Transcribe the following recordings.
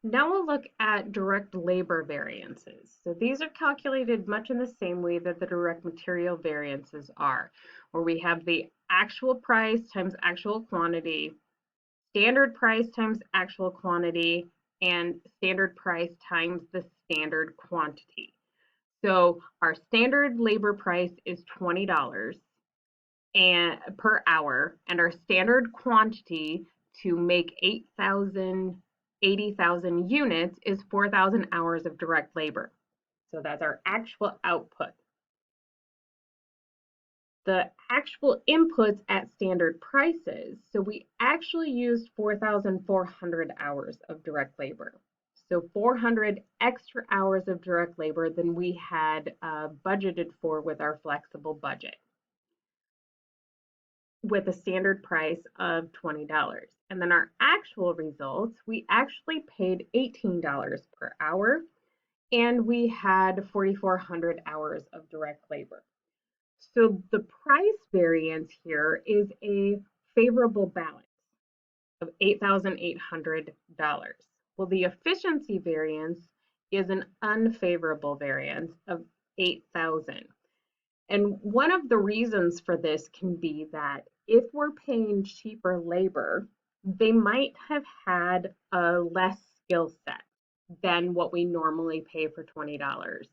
Now we'll look at direct labor variances. So these are calculated much in the same way that the direct material variances are, where we have the actual price times actual quantity, standard price times actual quantity, and standard price times the standard quantity. So our standard labor price is $20 and per hour, and our standard quantity to make 80,000 units is 4,000 hours of direct labor. So that's our actual output. The actual inputs at standard prices, so we actually used 4,400 hours of direct labor. So 400 extra hours of direct labor than we had budgeted for with our flexible budget, with a standard price of $20. And then our actual results, we actually paid $18 per hour, and we had 4,400 hours of direct labor. So the price variance here is a favorable balance of $8,800. Well, the efficiency variance is an unfavorable variance of 8,000. And one of the reasons for this can be that if we're paying cheaper labor, they might have had a less skill set than what we normally pay for $20.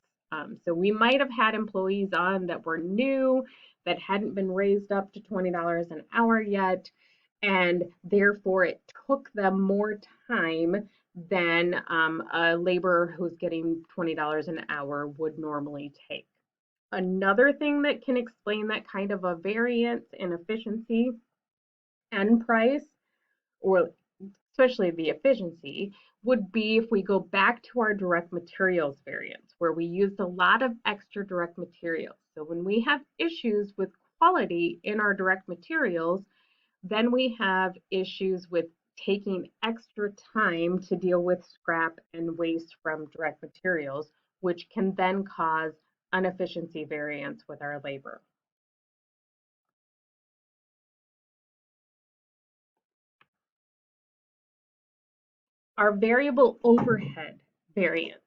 So we might have had employees on that were new, that hadn't been raised up to $20 an hour yet, and therefore it took them more time than a laborer who's getting $20 an hour would normally take. Another thing that can explain that kind of a variance in efficiency and price, or especially the efficiency, would be if we go back to our direct materials variance, where we used a lot of extra direct materials. So when we have issues with quality in our direct materials, then we have issues with taking extra time to deal with scrap and waste from direct materials, which can then cause inefficiency variance with our labor. Our variable overhead variance.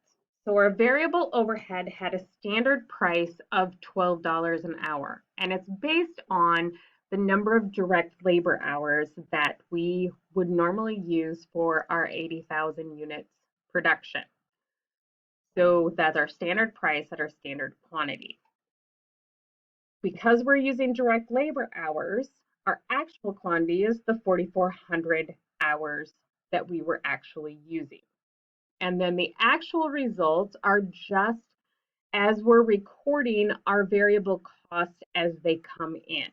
So our variable overhead had a standard price of $12 an hour, and it's based on the number of direct labor hours that we would normally use for our 80,000 units production. So that's our standard price at our standard quantity. Because we're using direct labor hours, our actual quantity is the 4,400 hours that we were actually using. And then the actual results are just as we're recording our variable costs as they come in.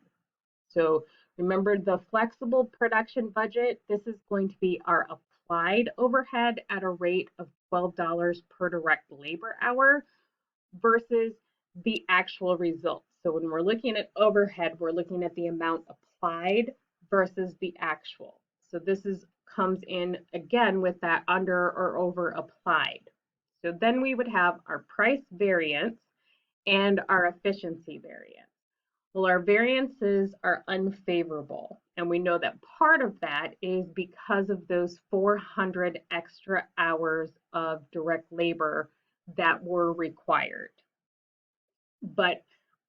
So remember the flexible production budget, this is going to be our applied overhead at a rate of $12 per direct labor hour versus the actual results. So when we're looking at overhead, we're looking at the amount applied versus the actual. So this comes in again with that under or over applied. So then we would have our price variance and our efficiency variance. Well, our variances are unfavorable, and we know that part of that is because of those 400 extra hours of direct labor that were required. But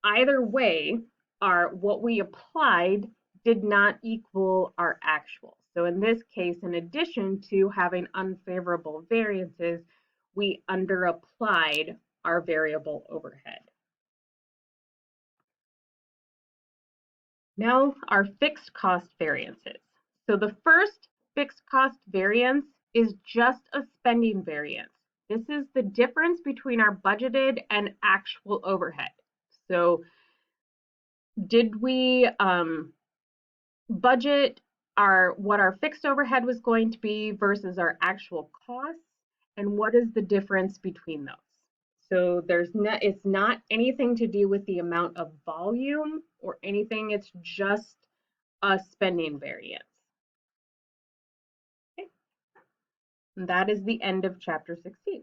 either way, what we applied did not equal our actual. So in this case, in addition to having unfavorable variances, we underapplied our variable overhead. Now our fixed cost variances. So the first fixed cost variance is just a spending variance. This is the difference between our budgeted and actual overhead. So did we budget what our fixed overhead was going to be versus our actual costs, and what is the difference between those? So it's not anything to do with the amount of volume or anything, it's just a spending variance. Okay. And that is the end of chapter 16.